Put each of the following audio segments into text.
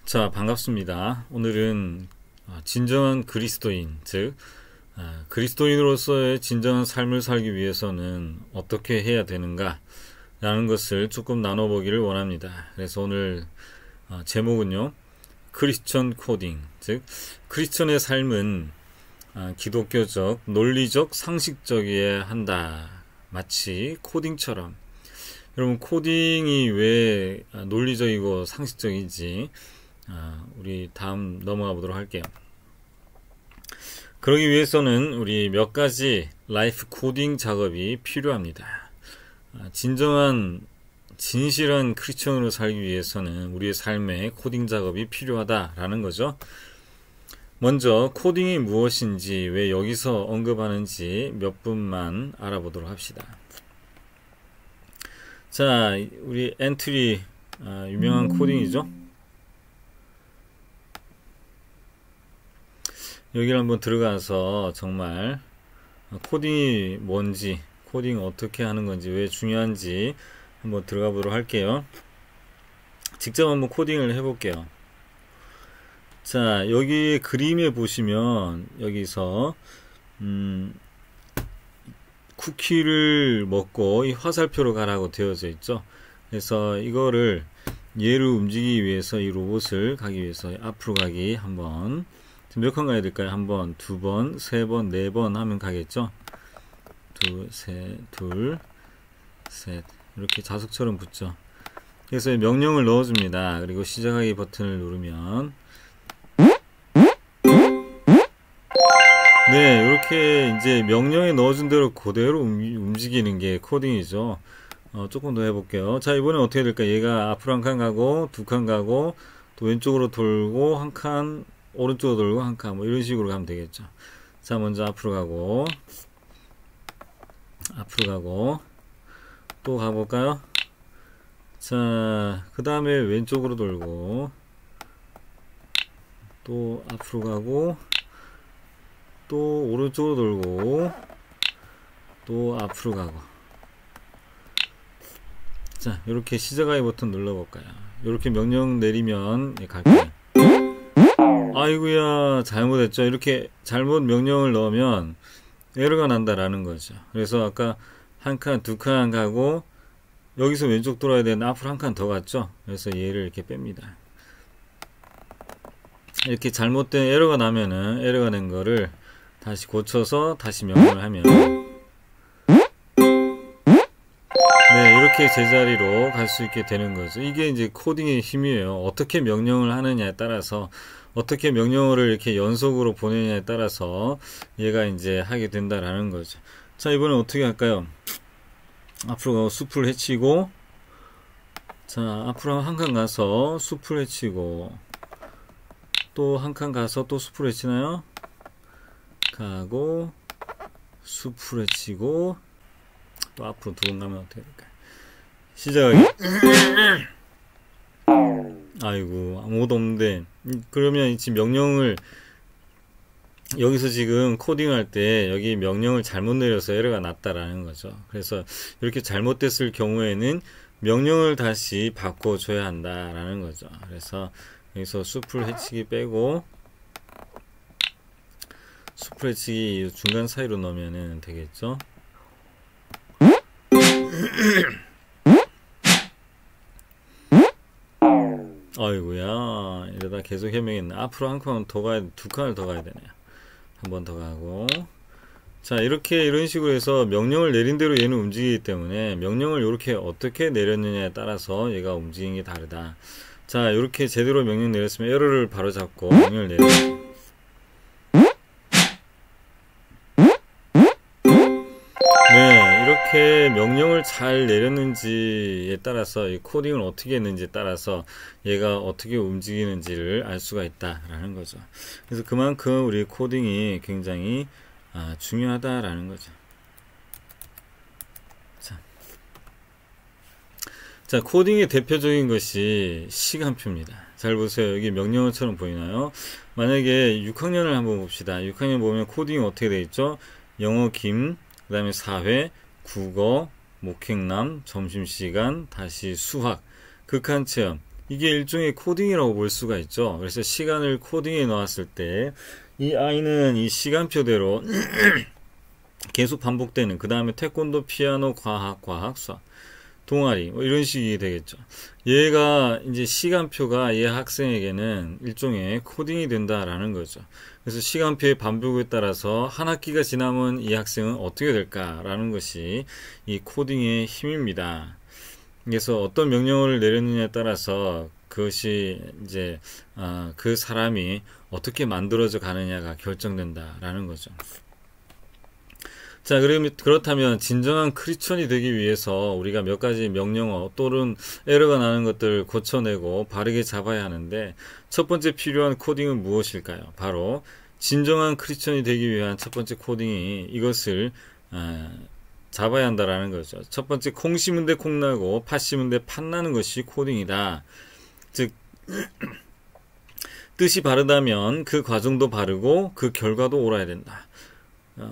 자, 반갑습니다. 오늘은 진정한 그리스도인, 즉 그리스도인으로서의 진정한 삶을 살기 위해서는 어떻게 해야 되는가 라는 것을 조금 나눠보기를 원합니다. 그래서 오늘 제목은요, 크리스천 코딩, 즉 크리스천의 삶은 기독교적, 논리적, 상식적이어야 한다. 마치 코딩처럼. 여러분, 코딩이 왜 논리적이고 상식적인지 우리 다음 넘어가 보도록 할게요. 그러기 위해서는 우리 몇 가지 라이프 코딩 작업이 필요합니다. 진정한 진실한 크리스천으로 살기 위해서는 우리의 삶에 코딩 작업이 필요하다라는 거죠. 먼저 코딩이 무엇인지, 왜 여기서 언급하는지 몇 분만 알아보도록 합시다. 자, 우리 엔트리 유명한 코딩이죠. 여기를 한번 들어가서 정말 코딩이 뭔지, 코딩 어떻게 하는 건지, 왜 중요한지 한번 들어가 보도록 할게요. 직접 한번 코딩을 해볼게요. 자, 여기 그림에 보시면 여기서 쿠키를 먹고 이 화살표로 가라고 되어져 있죠. 그래서 이거를 얘를 움직이기 위해서, 이 로봇을 가기 위해서 앞으로 가기 한번, 몇 번 가야 될까요? 한 번, 두 번, 세 번, 네 번 하면 가겠죠? 둘, 셋. 이렇게 자석처럼 붙죠. 그래서 명령을 넣어줍니다. 그리고 시작하기 버튼을 누르면, 네, 이렇게 이제 명령에 넣어준 대로 그대로 움직이는 게 코딩이죠. 조금 더 해볼게요. 자, 이번엔 어떻게 될까? 얘가 앞으로 한 칸 가고, 두 칸 가고, 또 왼쪽으로 돌고, 한 칸, 오른쪽으로 돌고, 한 칸, 뭐 이런 식으로 가면 되겠죠. 자, 먼저 앞으로 가고, 또 가볼까요? 자, 그 다음에 왼쪽으로 돌고, 또 앞으로 가고, 또 오른쪽으로 돌고, 또 앞으로 가고. 자, 이렇게 시작하기 버튼 눌러볼까요? 이렇게 명령 내리면 갈게요. 아이고야, 잘못했죠. 이렇게 잘못 명령을 넣으면 에러가 난다라는 거죠. 그래서 아까 한 칸, 두 칸 가고, 여기서 왼쪽 돌아야 되는데 앞으로 한 칸 더 갔죠. 그래서 얘를 이렇게 뺍니다. 이렇게 잘못된 에러가 나면은, 에러가 낸 거를 다시 고쳐서 다시 명령을 하면, 네, 이렇게 제자리로 갈 수 있게 되는 거죠. 이게 이제 코딩의 힘이에요. 어떻게 명령을 하느냐에 따라서, 어떻게 명령어를 이렇게 연속으로 보내느냐에 따라서 얘가 이제 하게 된다라는 거죠. 자, 이번엔 어떻게 할까요? 앞으로 가고 숲을 헤치고, 자, 앞으로 한 칸 가서 숲을 헤치고, 또 한 칸 가서 또 숲을 헤치나요? 가고, 숲을 헤치고, 또 앞으로 두 번 가면 어떻게 될까요? 시작하기. 아이고, 아무것도 없는데. 그러면 지금 명령을, 여기서 지금 코딩할 때 여기 명령을 잘못 내려서 에러가 났다라는 거죠. 그래서 이렇게 잘못됐을 경우에는 명령을 다시 바꿔줘야 한다라는 거죠. 그래서 여기서 숲을 헤치기 빼고, 숲을 헤치기 중간 사이로 넣으면 되겠죠. 아이고야, 이러다 계속 해명했네. 앞으로 한 칸 더 가야, 두 칸을 더 가야 되네요. 한 번 더 가고. 자, 이렇게 이런 식으로 해서 명령을 내린 대로 얘는 움직이기 때문에 명령을 이렇게 어떻게 내렸느냐에 따라서 얘가 움직이는 게 다르다. 자, 이렇게 제대로 명령 내렸으면 에러를 바로 잡고 명령을 내려요. 네, 이렇게 명령을 잘 내렸는지에 따라서, 이 코딩을 어떻게 했는지에 따라서 얘가 어떻게 움직이는지를 알 수가 있다라는 거죠. 그래서 그만큼 우리 코딩이 굉장히 중요하다라는 거죠. 자, 코딩의 대표적인 것이 시간표입니다. 잘 보세요. 여기 명령어처럼 보이나요? 만약에 6학년을 한번 봅시다. 6학년 보면 코딩이 어떻게 되어 있죠? 영어 김, 그 다음에 사회, 국어, 목행남, 점심시간, 다시 수학, 극한체험, 이게 일종의 코딩이라고 볼 수가 있죠. 그래서 시간을 코딩해 놓았을 때 이 아이는 이 시간표대로 계속 반복되는, 그 다음에 태권도, 피아노, 과학, 수학, 동아리 뭐 이런 식이 되겠죠. 얘가 이제 시간표가 얘 학생에게는 일종의 코딩이 된다라는 거죠. 그래서 시간표의 반복에 따라서 한 학기가 지나면 이 학생은 어떻게 될까라는 것이 이 코딩의 힘입니다. 그래서 어떤 명령어를 내렸느냐에 따라서 그것이 이제 그 사람이 어떻게 만들어져 가느냐가 결정된다라는 거죠. 자, 그렇다면 진정한 크리스천이 되기 위해서 우리가 몇 가지 명령어 또는 에러가 나는 것들을 고쳐내고 바르게 잡아야 하는데, 첫 번째 필요한 코딩은 무엇일까요? 바로 진정한 크리스천이 되기 위한 첫 번째 코딩이 이것을 잡아야 한다라는 거죠. 첫 번째, 콩 심은 데 콩 나고 팥 심은 데 팥 나는 것이 코딩이다. 즉 뜻이 바르다면 그 과정도 바르고 그 결과도 옳아야 된다.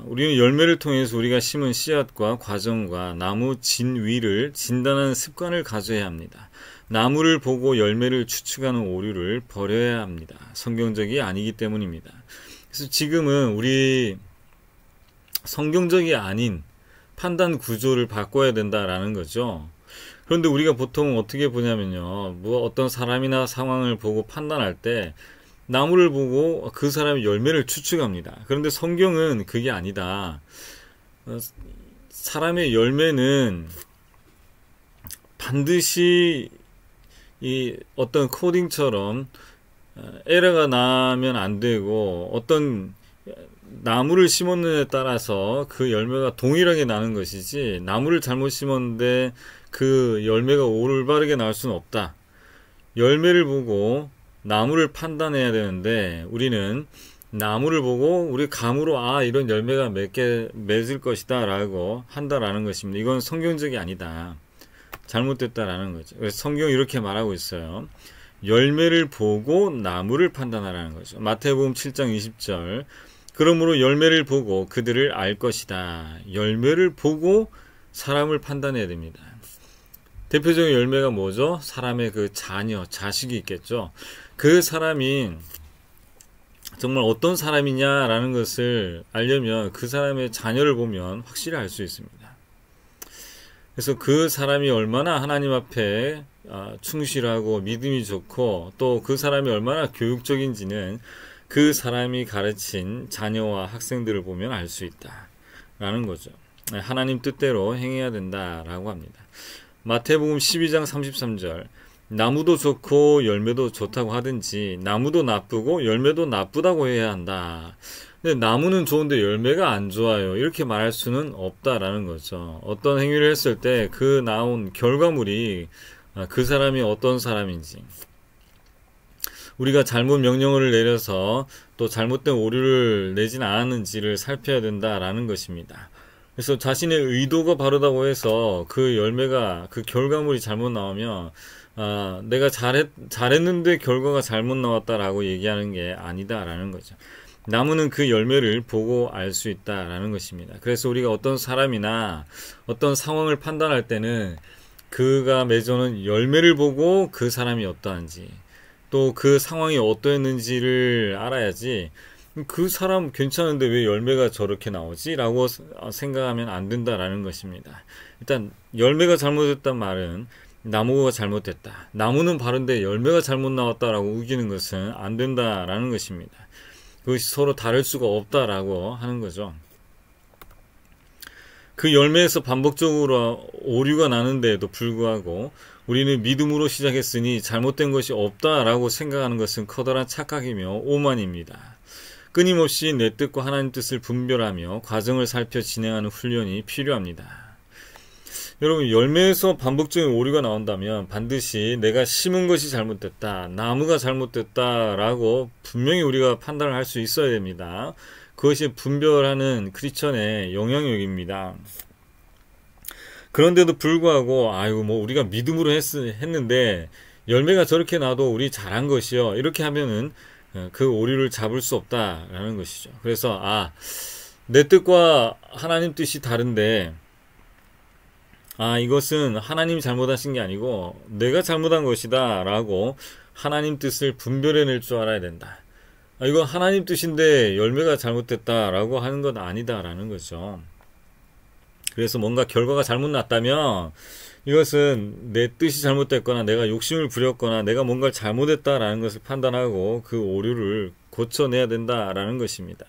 우리는 열매를 통해서 우리가 심은 씨앗과 과정과 나무 진위를 진단하는 습관을 가져야 합니다. 나무를 보고 열매를 추측하는 오류를 버려야 합니다. 성경적이 아니기 때문입니다. 그래서 지금은 우리 성경적이 아닌 판단 구조를 바꿔야 된다라는 거죠. 그런데 우리가 보통 어떻게 보냐면요, 뭐 어떤 사람이나 상황을 보고 판단할 때 나무를 보고 그 사람의 열매를 추측합니다. 그런데 성경은 그게 아니다. 사람의 열매는 반드시 이 어떤 코딩처럼 에러가 나면 안 되고, 어떤 나무를 심었느냐에 따라서 그 열매가 동일하게 나는 것이지, 나무를 잘못 심었는데 그 열매가 올바르게 나올 수는 없다. 열매를 보고 나무를 판단해야 되는데, 우리는 나무를 보고 우리 감으로 이런 열매가 맺을 것이다 라고 한다라는 것입니다. 이건 성경적이 아니다. 잘못됐다라는 거죠. 그래서 성경이 이렇게 말하고 있어요. 열매를 보고 나무를 판단하라는 거죠. 마태복음 7장 20절. 그러므로 열매를 보고 그들을 알 것이다. 열매를 보고 사람을 판단해야 됩니다. 대표적인 열매가 뭐죠? 사람의 그 자녀, 자식이 있겠죠. 그 사람이 정말 어떤 사람이냐라는 것을 알려면 그 사람의 자녀를 보면 확실히 알 수 있습니다. 그래서 그 사람이 얼마나 하나님 앞에 충실하고 믿음이 좋고, 또 그 사람이 얼마나 교육적인지는 그 사람이 가르친 자녀와 학생들을 보면 알 수 있다라는 거죠. 하나님 뜻대로 행해야 된다라고 합니다. 마태복음 12장 33절. 나무도 좋고 열매도 좋다고 하든지 나무도 나쁘고 열매도 나쁘다고 해야 한다. 근데 나무는 좋은데 열매가 안 좋아요, 이렇게 말할 수는 없다라는 거죠. 어떤 행위를 했을 때 그 나온 결과물이 그 사람이 어떤 사람인지, 우리가 잘못 명령어를 내려서 또 잘못된 오류를 내진 않았는지를 살펴야 된다라는 것입니다. 그래서 자신의 의도가 바르다고 해서 그 열매가, 그 결과물이 잘못 나오면 내가 잘했는데 결과가 잘못 나왔다라고 얘기하는 게 아니다라는 거죠. 나무는 그 열매를 보고 알 수 있다라는 것입니다. 그래서 우리가 어떤 사람이나 어떤 상황을 판단할 때는 그가 맺어놓은 열매를 보고 그 사람이 어떠한지, 또 그 상황이 어떠했는지를 알아야지, 그 사람 괜찮은데 왜 열매가 저렇게 나오지? 라고 생각하면 안 된다라는 것입니다. 일단 열매가 잘못됐단 말은 나무가 잘못됐다, 나무는 바른데 열매가 잘못 나왔다라고 우기는 것은 안 된다라는 것입니다. 그것이 서로 다를 수가 없다라고 하는 거죠. 그 열매에서 반복적으로 오류가 나는데도 불구하고 우리는 믿음으로 시작했으니 잘못된 것이 없다라고 생각하는 것은 커다란 착각이며 오만입니다. 끊임없이 내 뜻과 하나님 뜻을 분별하며 과정을 살펴 진행하는 훈련이 필요합니다. 여러분, 열매에서 반복적인 오류가 나온다면 반드시 내가 심은 것이 잘못됐다, 나무가 잘못됐다라고 분명히 우리가 판단을 할 수 있어야 됩니다. 그것이 분별하는 크리스천의 영향력입니다. 그런데도 불구하고 우리가 믿음으로 했는데 열매가 저렇게 나도 우리 잘한 것이요, 이렇게 하면은 그 오류를 잡을 수 없다라는 것이죠. 그래서 내 뜻과 하나님 뜻이 다른데 아, 이것은 하나님이 잘못하신 게 아니고 내가 잘못한 것이다 라고 하나님 뜻을 분별해낼 줄 알아야 된다. 아, 이건 하나님 뜻인데 열매가 잘못됐다 라고 하는 건 아니다 라는 거죠. 그래서 뭔가 결과가 잘못 났다면 이것은 내 뜻이 잘못됐거나 내가 욕심을 부렸거나 내가 뭔가를 잘못했다라는 것을 판단하고 그 오류를 고쳐내야 된다라는 것입니다.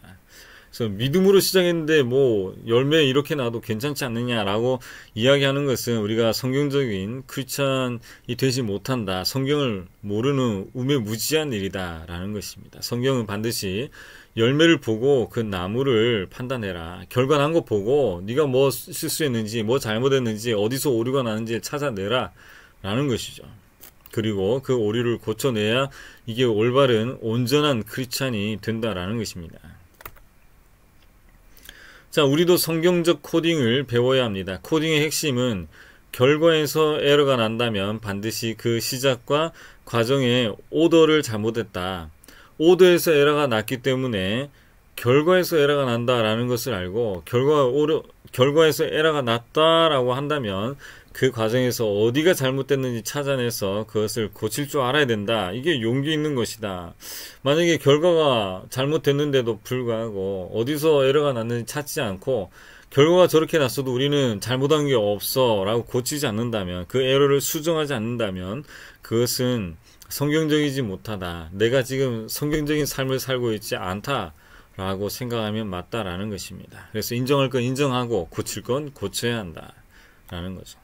그래서 믿음으로 시작했는데 뭐 열매 이렇게 나도 괜찮지 않느냐라고 이야기하는 것은 우리가 성경적인 크리스찬이 되지 못한다. 성경을 모르는 우매무지한 일이다라는 것입니다. 성경은 반드시 열매를 보고 그 나무를 판단해라. 결과 난 거 보고 네가 뭐 실수했는지 뭐 잘못했는지 어디서 오류가 나는지 찾아내라 라는 것이죠. 그리고 그 오류를 고쳐내야 이게 올바른 온전한 크리스찬이 된다라는 것입니다. 자, 우리도 성경적 코딩을 배워야 합니다. 코딩의 핵심은 결과에서 에러가 난다면 반드시 그 시작과 과정의 오더를 잘못했다. 오더에서 에러가 났기 때문에 결과에서 에러가 난다라는 것을 알고 결과에서 에러가 났다라고 한다면 그 과정에서 어디가 잘못됐는지 찾아내서 그것을 고칠 줄 알아야 된다. 이게 용기 있는 것이다. 만약에 결과가 잘못됐는데도 불구하고 어디서 에러가 났는지 찾지 않고 결과가 저렇게 났어도 우리는 잘못한 게 없어 라고 고치지 않는다면, 그 에러를 수정하지 않는다면 그것은 성경적이지 못하다. 내가 지금 성경적인 삶을 살고 있지 않다 라고 생각하면 맞다라는 것입니다. 그래서 인정할 건 인정하고 고칠 건 고쳐야 한다 라는 거죠.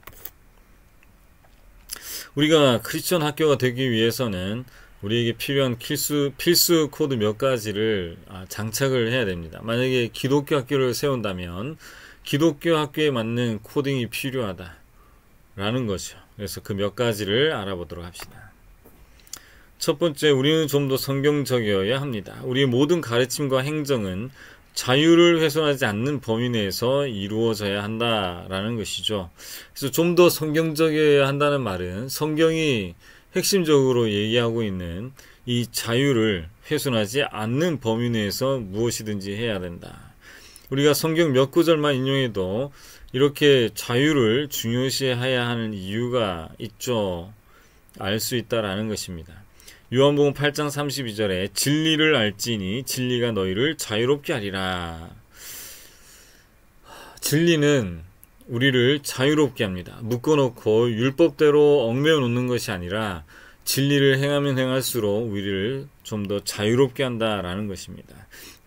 우리가 크리스천 학교가 되기 위해서는 우리에게 필요한 필수 코드 몇 가지를 장착을 해야 됩니다. 만약에 기독교 학교를 세운다면 기독교 학교에 맞는 코딩이 필요하다라는 거죠. 그래서 그 몇 가지를 알아보도록 합시다. 첫 번째, 우리는 좀 더 성경적이어야 합니다. 우리의 모든 가르침과 행정은 자유를 훼손하지 않는 범위 내에서 이루어져야 한다라는 것이죠. 그래서 좀 더 성경적이어야 한다는 말은 성경이 핵심적으로 얘기하고 있는 이 자유를 훼손하지 않는 범위 내에서 무엇이든지 해야 된다. 우리가 성경 몇 구절만 인용해도 이렇게 자유를 중요시해야 하는 이유가 있죠. 알 수 있다라는 것입니다. 요한복음 8장 32절에 진리를 알지니 진리가 너희를 자유롭게 하리라. 진리는 우리를 자유롭게 합니다. 묶어놓고 율법대로 얽매여 놓는 것이 아니라 진리를 행하면 행할수록 우리를 좀 더 자유롭게 한다라는 것입니다.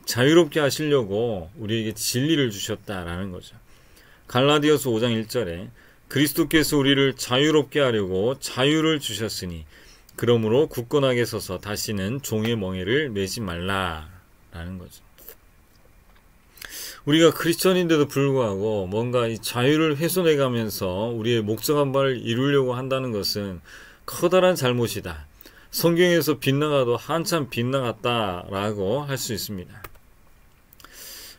자유롭게 하시려고 우리에게 진리를 주셨다라는 거죠. 갈라디아서 5장 1절에 그리스도께서 우리를 자유롭게 하려고 자유를 주셨으니 그러므로 굳건하게 서서 다시는 종의 멍에를 매지 말라라는 거죠. 우리가 크리스천인데도 불구하고 뭔가 이 자유를 훼손해가면서 우리의 목적한 바를 이루려고 한다는 것은 커다란 잘못이다. 성경에서 빗나가도 한참 빗나갔다라고 할 수 있습니다.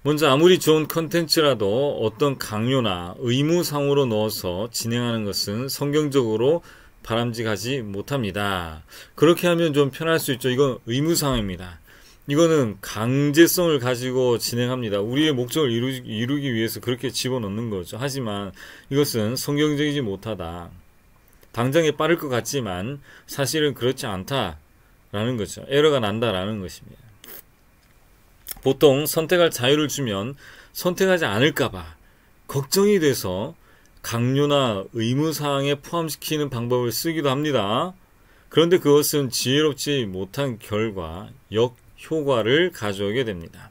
먼저 아무리 좋은 컨텐츠라도 어떤 강요나 의무상으로 넣어서 진행하는 것은 성경적으로 바람직하지 못합니다. 그렇게 하면 좀 편할 수 있죠. 이건 의무사항입니다. 이거는 강제성을 가지고 진행합니다. 우리의 목적을 이루기 위해서 그렇게 집어넣는 거죠. 하지만 이것은 성경적이지 못하다. 당장에 빠를 것 같지만 사실은 그렇지 않다라는 거죠. 에러가 난다라는 것입니다. 보통 선택할 자유를 주면 선택하지 않을까봐 걱정이 돼서 강요나 의무사항에 포함시키는 방법을 쓰기도 합니다. 그런데 그것은 지혜롭지 못한 결과, 역효과를 가져오게 됩니다.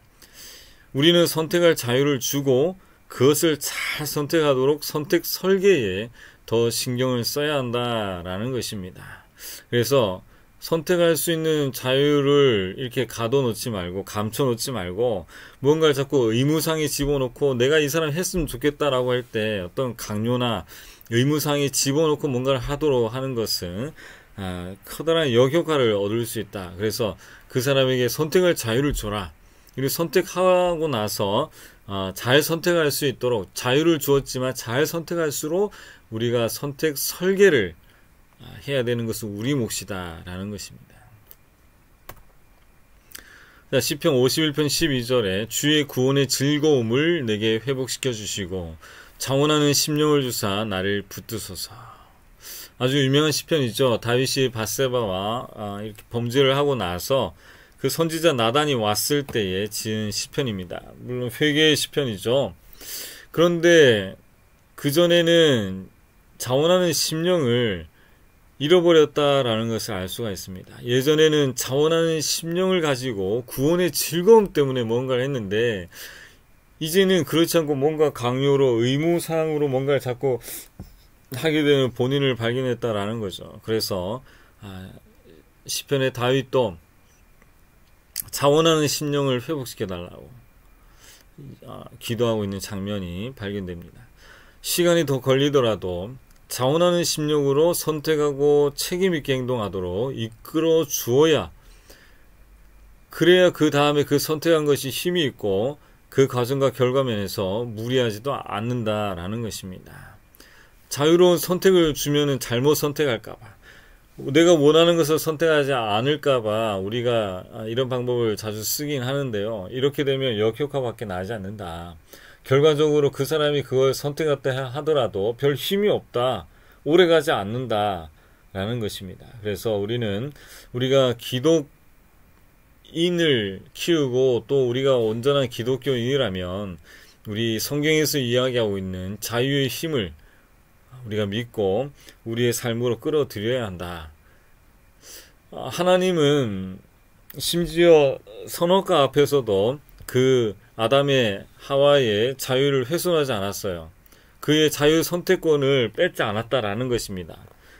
우리는 선택할 자유를 주고 그것을 잘 선택하도록 선택 설계에 더 신경을 써야 한다라는 것입니다. 그래서 선택할 수 있는 자유를 이렇게 가둬놓지 말고 감춰놓지 말고 무언가를 자꾸 의무상에 집어넣고 내가 이 사람 했으면 좋겠다라고 할 때 어떤 강요나 의무상에 집어넣고 뭔가를 하도록 하는 것은 커다란 역효과를 얻을 수 있다. 그래서 그 사람에게 선택할 자유를 줘라. 그리고 선택하고 나서 잘 선택할 수 있도록 자유를 주었지만 잘 선택할수록 우리가 선택 설계를 해야 되는 것은 우리 몫이다 라는 것입니다. 자, 시편 51편 12절에 주의 구원의 즐거움을 내게 회복시켜 주시고 자원하는 심령을 주사 나를 붙드소서. 아주 유명한 시편이죠. 다윗이 밧세바와 이렇게 범죄를 하고 나서 그 선지자 나단이 왔을 때에 지은 시편입니다. 물론 회개의 시편이죠. 그런데 그전에는 자원하는 심령을 잃어버렸다라는 것을 알 수가 있습니다. 예전에는 자원하는 심령을 가지고 구원의 즐거움 때문에 뭔가를 했는데 이제는 그렇지 않고 뭔가 강요로 의무사항으로 뭔가를 자꾸 하게 되는 본인을 발견했다라는 거죠. 그래서 시편의 다윗도 자원하는 심령을 회복시켜 달라고 기도하고 있는 장면이 발견됩니다. 시간이 더 걸리더라도 자원하는 심령으로 선택하고 책임있게 행동하도록 이끌어 주어야, 그래야 그 다음에 그 선택한 것이 힘이 있고 그 과정과 결과면에서 무리하지도 않는다라는 것입니다. 자유로운 선택을 주면은 잘못 선택할까봐, 내가 원하는 것을 선택하지 않을까봐 우리가 이런 방법을 자주 쓰긴 하는데요. 이렇게 되면 역효과밖에 나지 않는다. 결과적으로 그 사람이 그걸 선택했다 하더라도 별 힘이 없다, 오래가지 않는다 라는 것입니다. 그래서 우리가 기독인을 키우고 또 우리가 온전한 기독교인이라면 우리 성경에서 이야기하고 있는 자유의 힘을 우리가 믿고 우리의 삶으로 끌어들여야 한다. 하나님은 심지어 선악과 앞에서도 그 아담의 하와의 자유를 훼손하지 않았어요. 그의 자유 선택권을 뺏지 않았다라는 것입니다.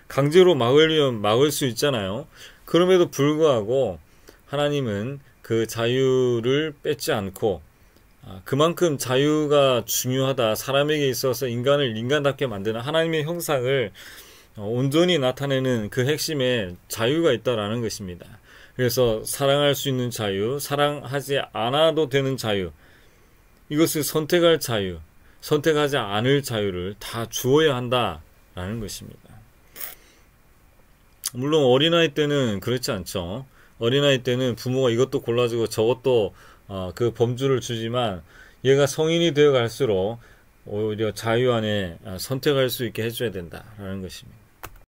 강제로 막으려면 막을 수 있잖아요. 그럼에도 불구하고 하나님은 그 자유를 뺏지 않고 그만큼 자유가 중요하다. 사람에게 있어서 인간을 인간답게 만드는 하나님의 형상을 온전히 나타내는 그 핵심에 자유가 있다라는 것입니다. 그래서 사랑할 수 있는 자유, 사랑하지 않아도 되는 자유, 이것을 선택할 자유, 선택하지 않을 자유를 다 주어야 한다라는 것입니다. 물론 어린아이 때는 그렇지 않죠. 어린아이 때는 부모가 이것도 골라주고 저것도 그 범주를 주지만 얘가 성인이 되어 갈수록 오히려 자유 안에 선택할 수 있게 해줘야 된다라는 것입니다.